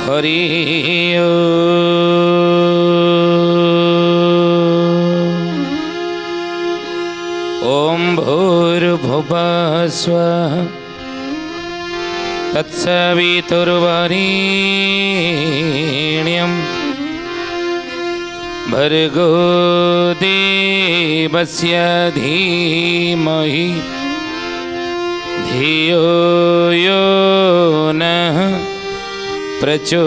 हरि ओम भूर्भुवः स्वः तत्सवितुर्वरेण्यं भर्गो देवस्य धीमहि धियो यो नः प्रचोदयात्।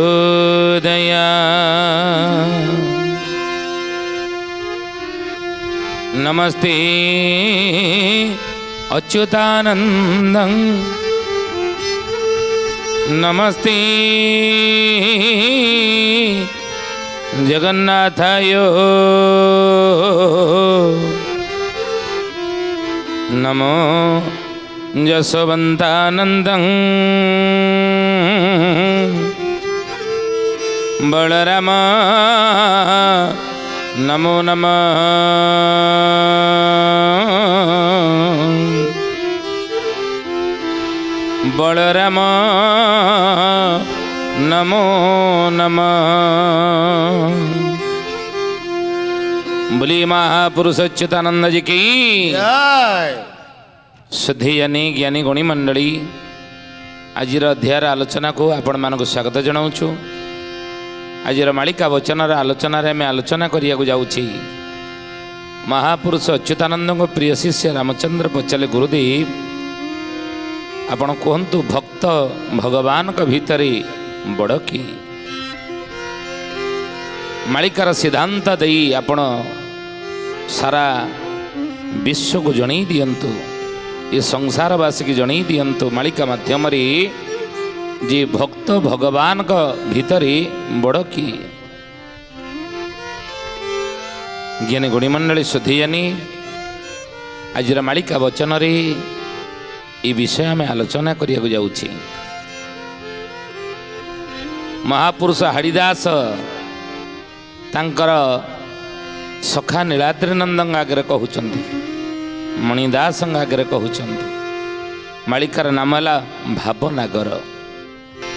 नमस्ते अच्युतानन्दं नमस्ते जगन्नाथाय नमो यशोवन्तानन्दं बलराम नमो नमः बलराम नमो नमः। बोली महापुरुष अच्युतानंद जी की शुद्धियानी ज्ञानी गुणी मंडली आज अध्यायर आलोचना को आपण मानक स्वागत जनाऊँ। आज मालिका वचन आलोचना आम आलोचना करिया जाऊँगी। महापुरुष अच्युतानंद प्रिय शिष्य रामचंद्र पचारे गुरुदेव आपण कहतु भक्त भगवान भितर बड़ कि मालिकार सिद्धांत दे आपण सारा विश्व को जन दियंतु ये संसारवासी की जन दियंतु मालिका माध्यम जी भक्त भगवान का भितर बड़ कि ज्ञानी गुणीमंडली शुद्धियानी आज मालिका वचन ये विषय आम आलोचना करिया जाऊँगी। महापुरुष हाड़ीदास तांकर सखा नीलाद्रीनंद आगे कहते मणिदास आगे कहते मालिकार नाम है भावनागर।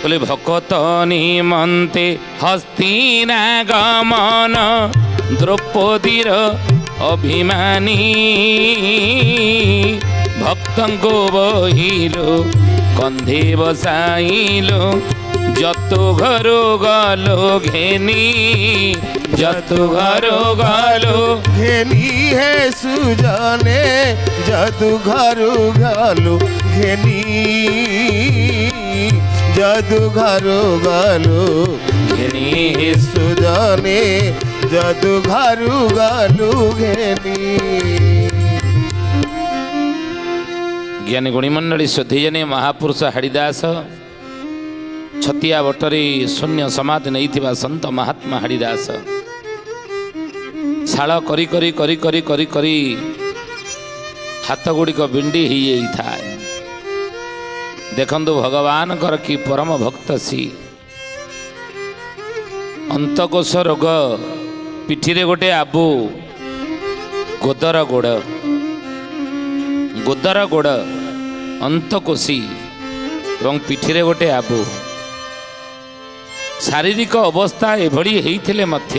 बोले भकत निमंते हस्तिनागमन द्रौपदीर अभिमानी भक्तंको बहिलो कंधे बसाइलो जतु घरो गलो घेनी जतु घरो गलो घेनी है सुजाने जतु घरो गलो घेनी जदु घरो गलो घेनी है सुजाने जदु घरो गलो घेनी। ज्ञानी गुणीमंडली शुद्धिजनी महापुरुष हाड़ीदास छतिया बटरी शून्य समाधि नहीं थिबा संत महात्मा हाड़ीदास शाल करी करी करी करी करी करी हाथ गुड़िक बिंडी ही था। देखंतु भगवान कर की परम भक्त सी अंतकोश रोग पिठीरे गोटे आबू गोदर गोड़ गोदर गोड़ अंतकोशी एवं पिठीरे गोटे आबू शारीरिक अवस्था एभली हेइथिले मध्य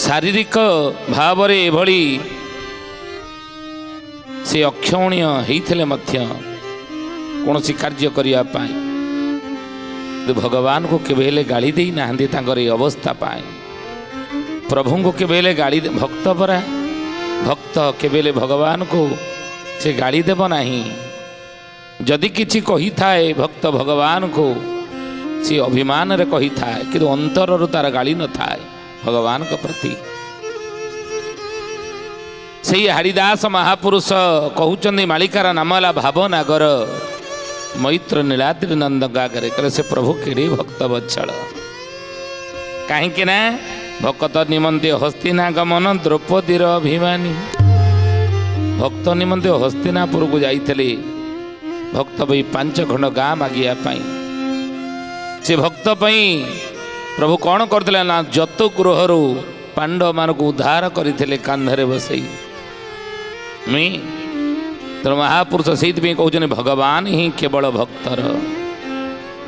शारीरिक भाव रे एभली से अक्षौण्य हेइथिले मध्य कौन सी कार्य करिया पाई भगवान को केबेले गाली दे ना अवस्था पाए प्रभु को केबेले गाली भक्त परा भक्त केबेले भगवान को से गाली देव नहीं। जदि किछि कही थाए भक्त भगवान को से अभिमान रे कही थाए कि अंतर तार गाली न थाए भगवान के प्रति। से हाड़ीदास महापुरुष कहउचंदी मालिकार नाम है भावनागर मैत्र नीलाद्रीनंद आगे कहे से प्रभु केड़े भक्त बत्सल कहीं ना भक्त निमंते हस्तिनागमन द्रौपदीर अभिमानी भक्त निमंते हस्तिनापुर को जाइए भक्त भाई 5 खंड गाँ मागिया से भक्त पई प्रभु कौन करते ना जतु गृह पांडव मान को उद्धार करते कांधरे बसई तेणु महापुरुष से कहते भगवान ही केवल भक्तर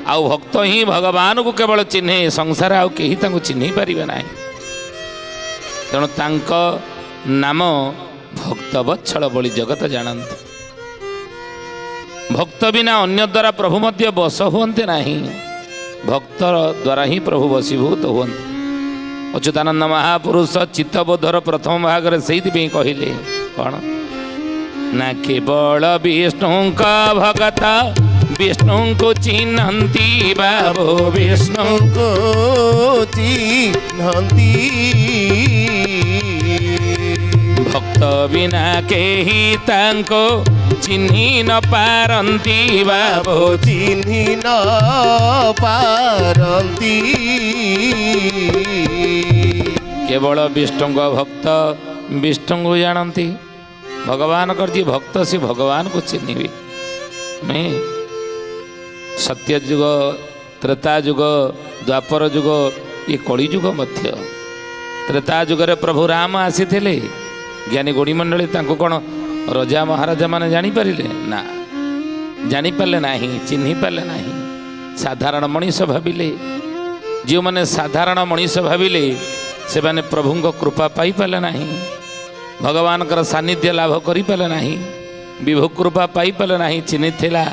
आउ भक्त ही भगवान को केवल चिन्हे संसार आउ केही तांको चिन्हि पारिबे नाही तेणु तांक नाम भक्त वत्सल बोली जगत जानते भक्त बिना अन्य द्वारा प्रभु मध्य बस हुअन्ते नाही भक्त द्वारा ही प्रभु वशीभूत हुअन्ते अच्युतानंद महापुरुष चित्तबोधर प्रथम भाग से कहले कौन ना केवल विष्णु भगत विष्णु को चिन्हती बाबो विष्णु को चिन्हती भक्त बिना केही तांको चिन्हि न पारंती बाबो चिन्हि न पारंती केवल विष्णु भक्त विष्णु को जानती भगवान कर जी भक्त से भगवान को चिन्हिबे नहीं सत्य युग त्रेता युग द्वापर युग ये कली युग मध्य त्रेता युग प्रभु राम आसी ज्ञानी गोड़ी मंडली तांको कौन राजा महाराजा माने जानी पारिले ना जानी पारले नाही चिन्हि पारले नाही साधारण मनीष भाविले जो माने साधारण मनीष भाविले से माने प्रभुंक कृपा पाई पारले नाही भगवान कर सानिध्य लाभ करि पारले नाही विभु कृपा पाई पारले नाही चिन्हि थिला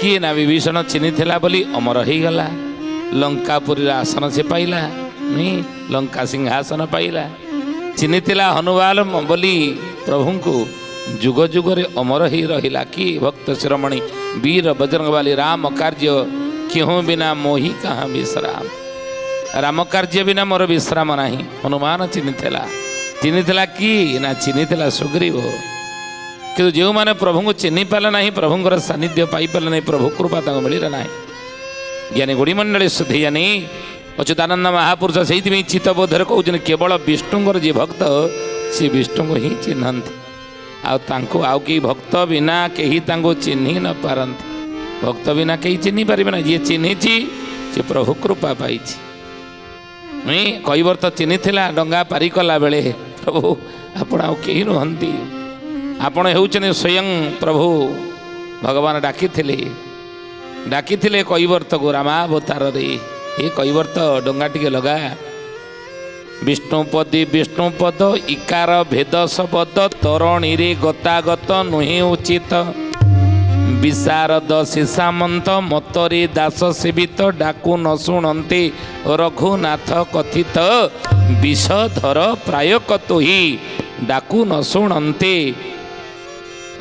किए ना विभीषण चिन्हि थिला बोली अमर हो गला लंकापुरी आसन से पाइला नहीं लंका सिंहासन पाइला चिन्हि थिला हनुमान बोली प्रभु को जुग जुगरे अमर ही रहिला कि भक्त शिरोमणि वीर बजरंगबाली राम कार्य क्यों बिना मोहि कहाँ विश्राम राम कार्य बिना मोर विश्राम नाही हनुमान चिन्हि थिला कि ना चिन्हि थिला सुग्रीव कि जो मैंने प्रभु को चिन्हि पाले ना प्रभुंर सानिध्य पाई पाले ना प्रभु कृपा मिलला ना ज्ञानी गुड़ी मंडली शुद्धि जानी अच्युतानंद महापुरुष से चित्तबोधर कहते केवल विष्णुंर जी भक्त सी विष्णु को ही चिन्हती आउ कि भक्त बिना कहीं चिन्हि न पारती भक्त बिना कहीं चिन्हि पारे ना जी चिन्हि सी प्रभु कृपा पाई कईबर तो चिन्हि डंगा पारी कला बेले प्रभु आपण आउ कहीं नुहंती आपण होउछने स्वयं प्रभु भगवान डाकी कईवर्त को रामावतार रे ये कईवर्त डंगा टिके लगा विष्णुपदी विष्णुपद इकार भेद शब्द तरणी रे गतागत नुहे उचित विशारद शिशामंत मतरे दास सेवित डाकू न शुणते रघुनाथ कथित विषधर प्राय कतो ही डाकू न शुणते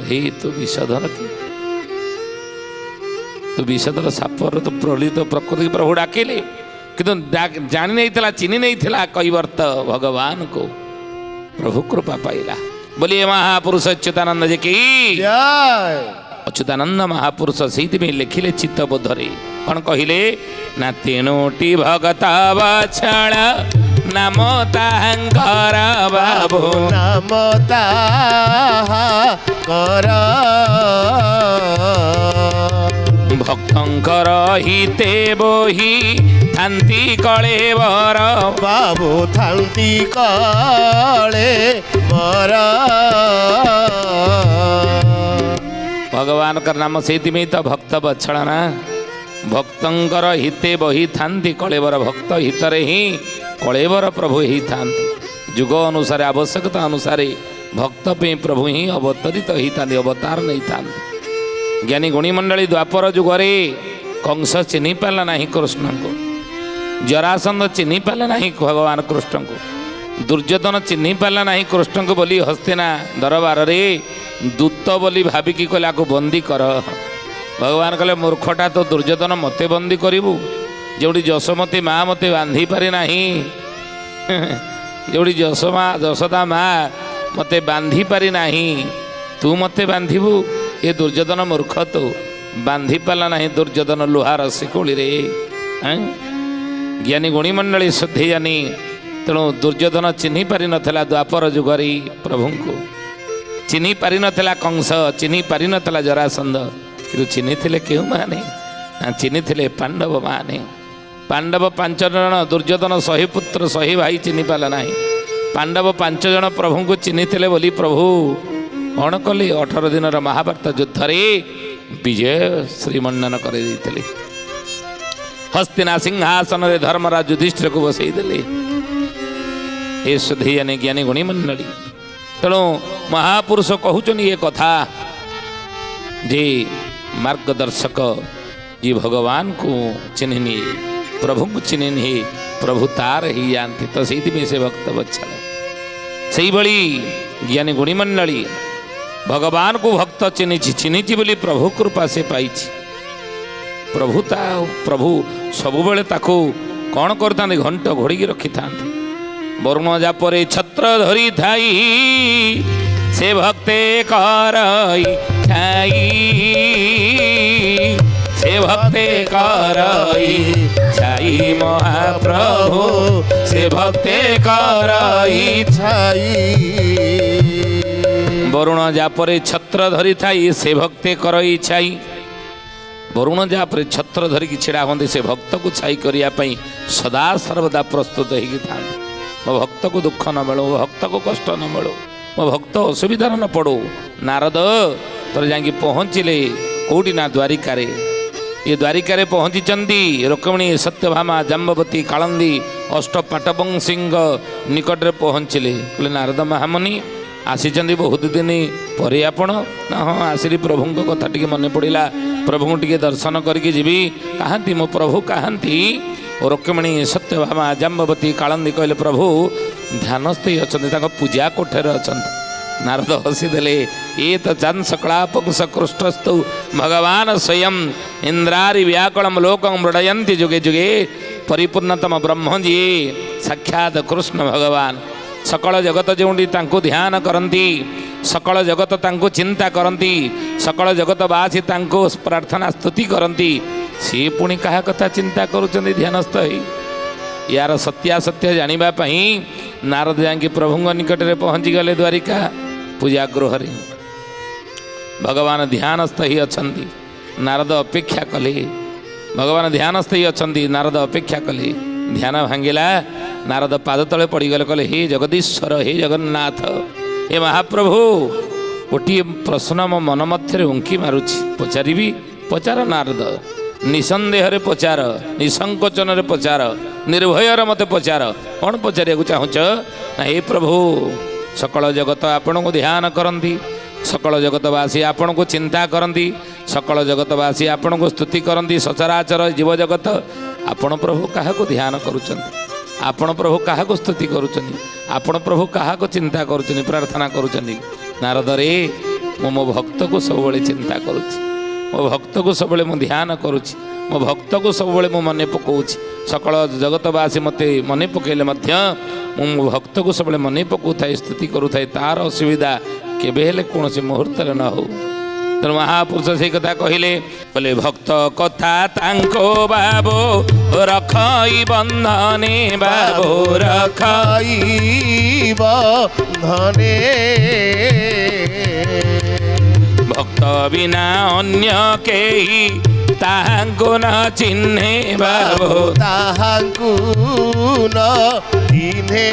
हे तू विषधर की तू विषधर सापर तो प्रलित प्रकृति प्रभु डाकिले किंतु जानी नहीं थिला चिन्हि नहीं थिला कईवर्त भगवान को प्रभु कृपा पाइला बोलिए महापुरुष अच्युतानंद जी की जय अच्युतानंद महापुरुष से लिखिले चित्तबोधरे कौन कहले ना तेणोटी भगत बछड़ नाम तांकर बाबू नाम ताहाकर भक्तंकर हिते बोही थांती कलेवर बाबू थांती कले बर भगवान का नाम से तो भक्त बछड़ा ना भक्तंकर हिते बही थांती कलेवर भक्त हितरे ही कलेवर प्रभु ही थांती जुग अनुसार आवश्यकता अनुसार भक्त पे प्रभु ही अवतरित ही थांती अवतार नहीं थांती ज्ञानी गुणी मंडली द्वापर जुगरे कंस चिन्हि पाला नहीं कृष्ण को जरासंध चिन्हि पाला नहीं भगवान कृष्ण को दुर्योधन चिन्हि पाला नहीं कृष्ण को बोली हस्तिना दरबार रे दूत बोली भाविकी कहले आको बंदी कर भगवान कहले मूर्खटा तो दुर्योधन मते बंदी करिबु जोड़ी जशोमती माँ मते बांधी पारे नहीं जोड़ी जशोदा माँ मते बांधी पारी नहीं तू मते बांधिबु ये दुर्योधन मूर्ख तो बांधी पाला नहीं दुर्योधन लुहार शिकोली रे ज्ञानी गुणी मंडली शुद्धि जानी तेणु दुर्योधन चिन्हि पारि नथिला द्वापर जुगरी प्रभु को चिन्हि पारि नथिला कंस चिन्हि पारि नथिला जरासंध कि चिन्हि थिले केउ माने चिन्हि थिले पांडव माने पांडव 5 जन दुर्योधन 100 पुत्र 100 भाई चिन्हि पाला नहीं पांडव 5 जन प्रभु को चिन्हि थिले बोली प्रभु कौन कले 18 दिन महाभारत युद्ध रे विजय श्रीमंडन कर हस्तिना सिंहासन रे धर्मराज युधिष्ठिर को बसई देले ए सुधीयने ज्ञानी गुणी मंडली तेणु महापुरुष कहउछन ये कथा जे मार्गदर्शक ये भगवान को चिन्हनी प्रभु को चिन्हनी प्रभु तार ही जानती तो से से भक्त बच्चा से भली ज्ञानी गुणी मंडली भगवान को भक्त चिन्हिची बोली प्रभु कृपा से पाई प्रभु सबुबले ताकू कौन करता घंट घोड़ी रखी था वरुण जापरे छत्र धरी थाई से भक्ते करई छाई से भक्ते करई छाई महाप्रभु से भक्ते करई छाई वरुण जापरे छत्र धरी थाई से भक्ते करई छाई वरुण जापरे छत्र धरिकी छिड़ा हमें से भक्त को छाई करने सदा सर्वदा प्रस्तुत होता मो भक्त को दुख न मिलू मो भक्त को कष्ट न मिलू मो भक्त असुविधा न पड़ू नारद तोर जाकि पहुँचले कौटी ना द्वारिका ये द्वारिका पहुँची रुक्मिणी सत्यभामा जाम्बवती कालंदी अष्टपाटवंशी निकट में पहुँचले कहले नारद महामुनि आसी बहुत दिन पर आपण ना हाँ आसिरी प्रभु कथा टी मन पड़ा प्रभु टी दर्शन करके जीवी कहती मो प्रभु कहती रुक्मिणी सत्यभामा जाम्बवती कालंदी कहले प्रभु ध्यानस्थ अच्छा पूजा कोठे अच्छा नारद हसीदे ये तो चांद सकलापकुशकृष्टस्तु भगवान स्वयं इंद्रारी व्याकलम लोकम मृडयंती जुगे जुगे परिपूर्णतम ब्रह्म जी साक्षात कृष्ण भगवान सकल जगत जोटी तांको ध्यान करती सकल जगत तांको चिंता करती सकल जगतवासी तांको प्रार्थना स्तुति करती सी पुणी क्या कथा चिंता करुँच ध्यानस्थ यार सत्यासत्य जानापी नारद जाकि प्रभु निकट में पहुँची गले द्वारिका पूजा गृह भगवान ध्यानस्थ ही अच्छा नारद अपेक्षा कले भगवान ध्यानस्थ ही अच्छा नारद अपेक्षा कले ध्यान भांगिला नारद पाद तले पड़गले कहले हे जगदीश्वर हे जगन्नाथ हे महाप्रभु गोटे प्रश्न मो मन मध्य उंकी मारुछि पचारि पचार नारद निसंदेह पचार निसंकोचन पचार निर्भयर मत पचार कौन पचार चाहूच ना हे प्रभु सकल जगत आपण को ध्यान करती सकल जगतवासी आपण को चिंता करती सकल जगतवासी आपण को स्तुति करती सचराचर जीव जगत आपण प्रभु क्या ध्यान करुँच आपण प्रभु क्या स्तुति करुँच आपण प्रभु क्या चिंता करुँच प्रार्थना करुँच नारद रे मो भक्त को सब चिंता करुँच मो भक्त को सब ध्यान करुँच मो भक्त को सब मन पकाऊँ सकल जगतवासी मत मन पकड़े मो भक्त को सब मन पकाऊ था स्तुति करूए तार असुविधा केबे कौन मुहूर्त न हो तेणु महापुरुष से कथा कहले भक्त कथा तांको बाबो रखई बंधने बाबो रखई बंधने भक्त बिना अन्य केही ताहांको न चिन्हे बाबो ताहांको न चिन्हे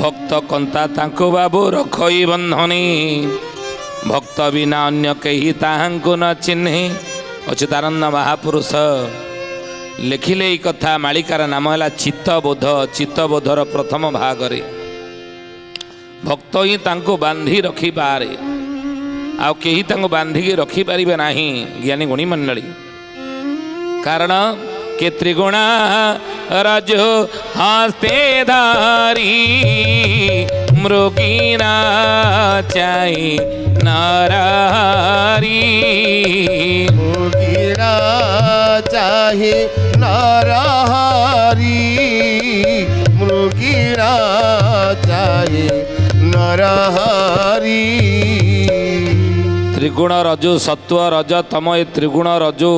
भक्त कंता तांको बाबू रखई बंधनी भक्त बिना अन्य कही ताहांको न चिन्हे अच्युतानंद महापुरुष लिखिले ई कथा मालिकार नाम है चित्तबोध चित्तबोधर प्रथम भागरे भक्त ही तांको बांधी रखी पारे आउ केही तांको बांधिकी रखी पारिबे नाही ज्ञानी गुणी मंडली कारण के त्रिगुणा रजो हस्ते धारी मृगीना चाई नारारी मृगीना चाहे नरहरी मृगीना चाहे नरहरी त्रिगुण रजो सत्व रज तम ए त्रिगुण रजो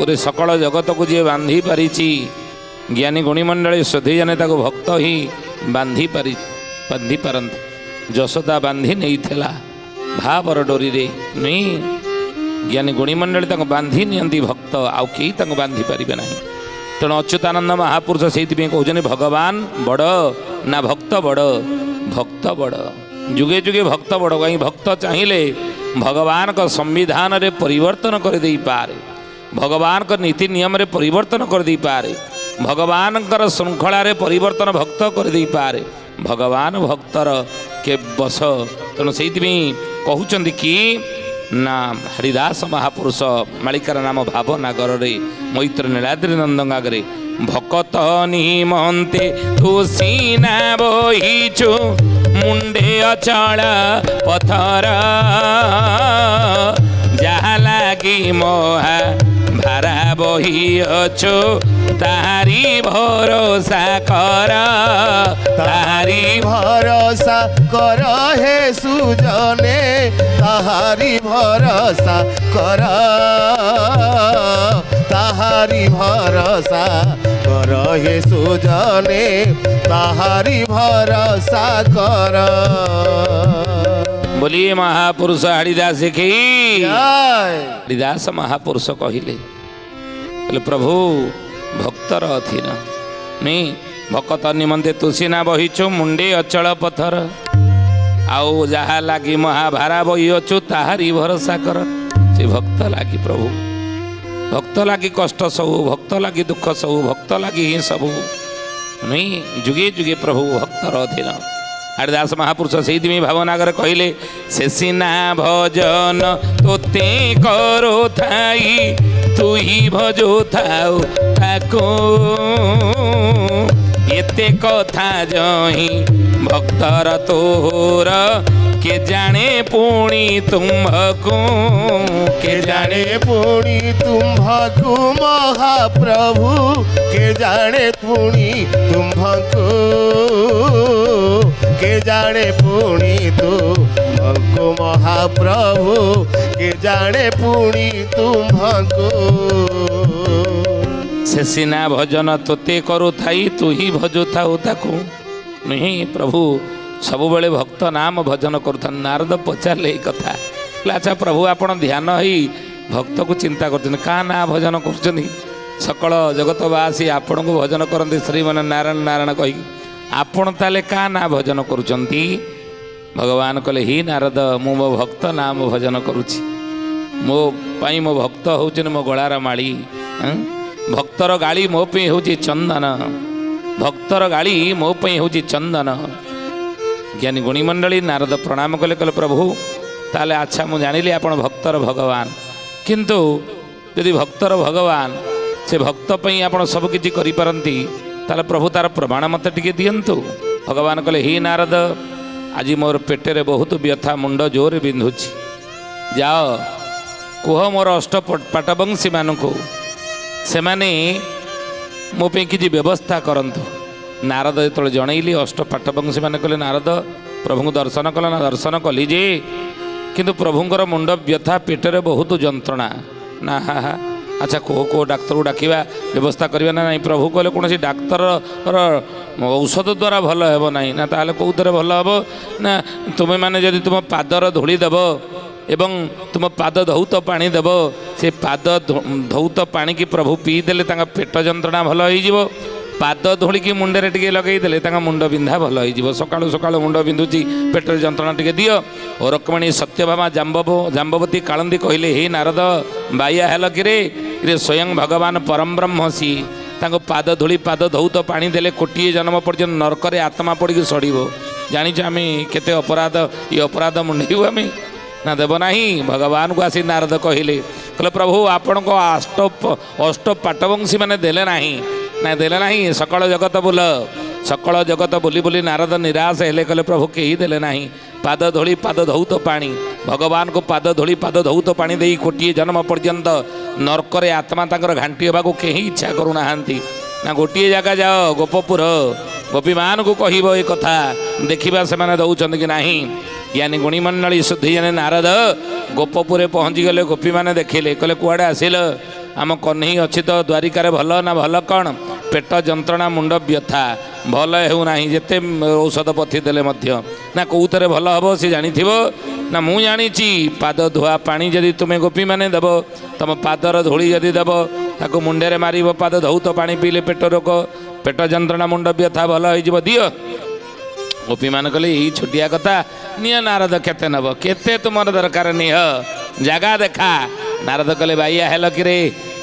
और सकल जगत को जी बांधी पारी ज्ञानी गुणीमंडली शोधी जाने ताको भक्त ही बांधी पारती जशोदा बांधी नहीं थिला भावर डोरी रे नहीं ज्ञानी गुणीमंडली ताको बांधी नियंती भक्त आउ केही ताको बांधी पारिबे नाही तेणु अच्युतानंद महापुरुष से कहते भगवान बड़ ना भक्त बड़ भक्त बड़ जुगे जुगे भक्त बड़ कहीं भक्त चाहिए भगवान का संविधान रे परिवर्तन कर दे पारे भगवान को नीति नियम रे परिवर्तन कर दी पारे भगवान श्रृंखला रे परिवर्तन भक्त कर दी पारे भगवान भक्तर के बस तेणु से कहते कि ना हरिदास महापुरुष मालिकार नाम भावनगर रे मैत्र नीलाद्रि नंदन आगे भकत निमंते तू सीना बहिचु मुंडे अचल पथर जहा लागी मोहा भारा बही अछु तारी भरोसा कर ताहारी भरोसा कर हे सुजने ताहारी भरोसा कर ताहारी भरोसा कर हे सुजने ताहारी भरोसा कर बोलिए महापुरुष हरिदास की जय। हरिदास महापुरुष कहले प्रभु भक्तर अधीन नहीं भकत निमंते तुसीना बहिचु मुंडे अचल पथर आउ जहा लागी महाभारा बही अचु ताहारी भरोसा कर से भक्त लागी प्रभु भक्त लागी कष्ट सबू भक्त लागी दुख सबू भक्त लागी ही सबू नहीं जुगे जुगे प्रभु भक्तर अधीन हरिदास महापुरुष से भावनगर कहले से सीना भजन तोते करो थाई तू ही भजो थाऊ ताको एते कथा जही भक्तर तोर के जाने पुणी तुम्भको के जाने पुणी तुम्भको महाप्रभु के जाने पुणी तुम्भको के जाने पुणी तुम्भको महाप्रभु के जाने पुणी तुम्भको से सीना भजन तोते करू थाई तू ही भजो थाऊ ताकू नहीं प्रभु सबुबले भक्त नाम भजन करुता नारद पचारे कथा अच्छा प्रभु आपण ध्यान ही भक्त को चिंता कर ना भजन कर सकल जगतवासी आपण को भजन करते श्रीमान नारायण नारायण कही आपण ताले का ना भजन करुचंती भगवान कहले ही नारद मु मो भक्त नाम भजन करुची मो पाई मो भक्त होचन मो गଳାर माली भक्तर गाड़ी मो पे होची चंदन भक्तर गाड़ी मो पे होची चंदन ज्ञानी गुणी मंडली नारद प्रणाम कले कले प्रभु ताले अच्छा मु जानिली आपण भक्तर भगवान किंतु यदि भक्तर भगवान से भक्त पई आपण सब किछि करि परंती ताले प्रभु तार प्रमाण मते टिके दियंतु भगवान कले ही नारद आज मोर पेटेरे बहुत व्यथा मुंड जोर बिंधुछि जाओ कुह मोर अष्ट पाटवंशी मानकु से माने मो पे किछि व्यवस्था करंतु नारद जो जनइली अष्ट पाटवंशी मैंने कहले नारद प्रभु को दर्शन कल ना दर्शन कली जे किंतु प्रभुंर मुंड व्यथा पेटरे बहुत जंत्रणा ना हा हा अच्छा को डाक्तर को डाकिबा व्यवस्था करवा ना नहीं प्रभु कहले कौन डाक्तर औषध द्वारा भल हेब ना ना ताले कौथरे भल हेब ना तुम्हें माने जदि तुम पादर धूली देव एवं तुम पाद धौत पानी देव से पाद धौत पानी की प्रभु पीदेले पेट जंत्रणा भल हो पाद धूलिकी मुंडे टे लगेदेले मुंड बिंधा भल हो सका सका मुंड बिंधुची पेटर जंत्रणा टे दियो और रकमणी सत्यभामा जाम्बवती कालंदी कहले हे नारद बाया हेल कि स्वयं भगवान परम ब्रह्म सी पाद धूली पाद धौत पानी देले कोटिए जन्म पर्यंत नरकरे आत्मा पड़ी सड़ब जाच आम केते अपराध ये अपराध मुंडेबू आम ना देव नहीं भगवान को आसी नारद कहले कहले प्रभु आपण को अष्ट पाटवंशी मैंने देले नहीं ना देले नहीं सकल जगत बुल सकल जगत बुली बुली नारद निराश हेले कहले प्रभु कहीं देले नहीं पाद धूली पाद धौत पानी भगवान को पाद धूली पाद धौत पानी दे कोटिए जन्म पर्यंत नरकरे आत्मा तांकर घांटी होगा कहीं इच्छा करूना ना गोटे जगह जाओ गोपपुर गोपी मान को कहब ये कथा देखा से मैंने दौरान कि नहीं ज्ञानी गुणी मंडली शुद्धि जाने नारद गोपपुरे पहुँची गले गोपी मैंने देखिले कहले कुआड़े आसिल आम कन्हई अच्छी तो द्वारिकार भल ना भल कौन पेट जंत्रणा मुंड व्यथा भल होना जिते औषध पथी देले ना कौथरे भल हम सी जानी ना मु जानी पाद धुआ पानी जदि तुम्हें गोपी मैंने देव तुम पादर धूली जदि देव ताको मुंडे मार पाद धौत पानी पीले पेट रोग पेट जंत्रणा मुंड व्यथा भल हो दियो गोपी मान कहले यही छोटिया कथा निय नारद केते नब केते तुम दरकार निह जगह देखा नारद कहले बाइया हेल कि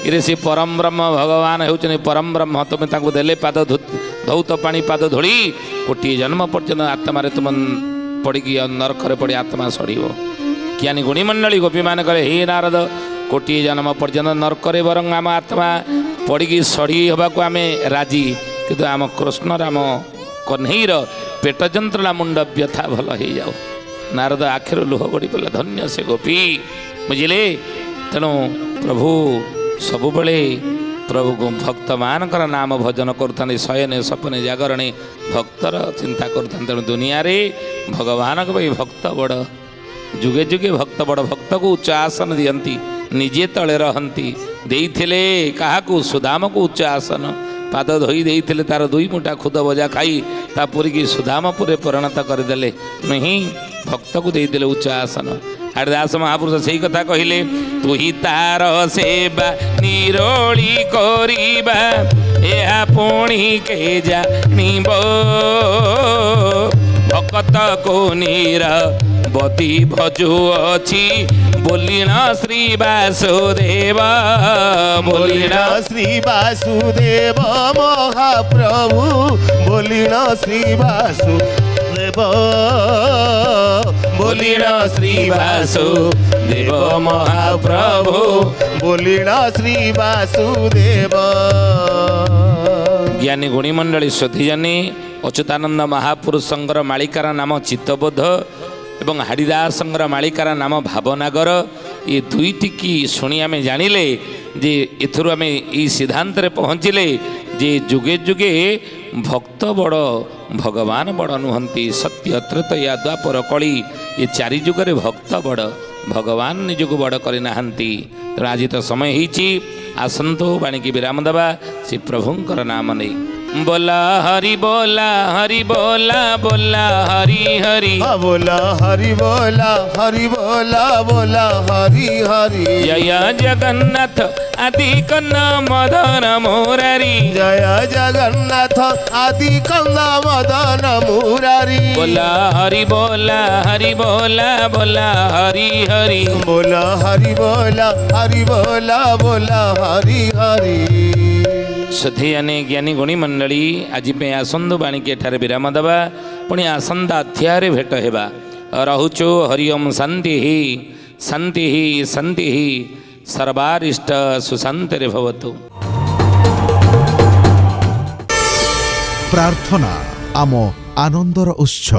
ଇରେ ସେ ପରମ ବ୍ରହ୍ମ ଭଗବାନ ହେଉଛନ୍ତି ପରମ ବ୍ରହ୍ମ। ତୁମେ ତାଙ୍କୁ ଦେଲେ ପାଦ ଧୌତ ପାଣି ପାଦ ଧୋଳି କୋଟିଏ ଜନ୍ମ ପର୍ଯ୍ୟନ୍ତ ଆତ୍ମାରେ ତୁମ ପଡ଼ିକି ନରକରେ ପଡ଼ି ଆତ୍ମା ସଢ଼ିବ। ଜ୍ଞାନୀ ଗୁଣିମଣ୍ଡଳୀ ଗୋପୀମାନେ କଲେ ହେ ନାରଦ, କୋଟିଏ ଜନ୍ମ ପର୍ଯ୍ୟନ୍ତ ନରକରେ ବରଂ ଆମ ଆତ୍ମା ପଡ଼ିକି ସଢ଼ି ହେବାକୁ ଆମେ ରାଜି, କିନ୍ତୁ ଆମ କୃଷ୍ଣର ଆମ କହ୍ନେଇର ପେଟ ଯନ୍ତ୍ରଣା ମୁଣ୍ଡ ବ୍ୟଥା ଭଲ ହେଇଯାଉ। ନାରଦ ଆଖିରୁ ଲୁହ ଗଡ଼ି ପଡ଼ିଲା, ଧନ୍ୟ ସେ ଗୋପୀ, ବୁଝିଲେ। ତେଣୁ ପ୍ରଭୁ ସବୁବେଳେ ପ୍ରଭୁ ଭକ୍ତମାନଙ୍କର ନାମ ଭଜନ କରୁଥାନ୍ତି, ଶୟନେ ସପନେ ଜାଗରଣେ ଭକ୍ତର ଚିନ୍ତା କରୁଥାନ୍ତି। ତେଣୁ ଦୁନିଆରେ ଭଗବାନଙ୍କ ପାଇଁ ଭକ୍ତ ବଡ଼, ଯୁଗେ ଯୁଗେ ଭକ୍ତ ବଡ଼। ଭକ୍ତକୁ ଉଚ୍ଚ ଆସନ ଦିଅନ୍ତି, ନିଜେ ତଳେ ରହନ୍ତି। ଦେଇଥିଲେ କାହାକୁ? ସୁଦାମକୁ ଉଚ୍ଚ ଆସନ, ପାଦ ଧୋଇ ଦେଇଥିଲେ ତାର 2 ମୁଠା ଖୁଦ ଭଜା ଖାଇ ତା ପୁରୀକି ସୁଦାମପୁରେ ପରିଣତ କରିଦେଲେ। ନୁହେଁ, ଭକ୍ତକୁ ଦେଇଦେଲେ ଉଚ୍ଚ ଆସନ। ହାରିଦାସ ମହାପୁରୁଷ ସେଇ କଥା କହିଲେ, ତୁହି ତାର ସେବା ନିରୋଳି କରିବା, ଏହା ପୁଣି କେ ଜାଣିବ, ଭକତ କୋ ନିର ବତି ଭଜୁ ଅଛି, ବୋଲିଣ ଶ୍ରୀ ବାସୁଦେବ, ବୋଲିଣ ଶ୍ରୀ ବାସୁଦେବ ମହାପ୍ରଭୁ, ବୋଲିଣ ଶ୍ରୀ ବାସୁଦେବ, ବୋଲିଣ ଶ୍ରୀ ବାସୁଦେବ ମହାପ୍ରଭୁ, ବୋଲିଣ ଶ୍ରୀ ବାସୁଦେବ। ଜ୍ଞାନୀ ଗୁଣିମଣ୍ଡଳୀ ସ୍ୱଧିଜାନୀ ଅଚ୍ୟୁତାନନ୍ଦ ମହାପୁରୁଷଙ୍କର ମାଳିକାର ନାମ ଚିତ୍ତବୋଧ ଏବଂ ହାରିଦାସଙ୍କର ମାଳିକାର ନାମ ଭାବନାଗର। ଏ ଦୁଇଟିକି ଶୁଣି ଆମେ ଜାଣିଲେ ଯେ ଏଥିରୁ ଆମେ ଏଇ ସିଦ୍ଧାନ୍ତରେ ପହଞ୍ଚିଲେ ଯେ ଯୁଗେ ଯୁଗେ ଭକ୍ତ ବଡ଼, ଭଗବାନ ବଡ଼ ନୁହନ୍ତି। ସତ୍ୟ ତ୍ରେତୟା ଦ୍ୱାପର କଳି, ଏ 4 ଯୁଗରେ ଭକ୍ତ ବଡ଼, ଭଗବାନ ନିଜକୁ ବଡ଼ କରିନାହାନ୍ତି। ତେଣୁ ଆଜି ତ ସମୟ ହେଇଛି, ଆସନ୍ତୁ ବାଣୀକି ବିରାମ ଦେବା ସେ ପ୍ରଭୁଙ୍କର ନାମ ନେଇ। बोला हरि बोला हरि बोला बोला हरि हरि, बोला हरि बोला हरि बोला बोला हरि हरि। जय जगन्नाथ आदि कन्न मदन मुरारी, जय जगन्नाथ आदि कन्न मदन मुरारी। बोला हरि बोला हरि बोला बोला हरि हरि, बोला हरि बोला हरि बोला बोला हरि हरि। सधेयाने ज्ञानी गुणी मंडली आज आसंदु बाणीकी एठारे विराम देवा, पुणी आसंदा अध्याय भेट हेबा। रहुचु हरिओम शांति ही शांति ही शांति ही, सर्वारिष्ट सुशांतिरे भवतु। प्रार्थना आम आनंदर उत्स।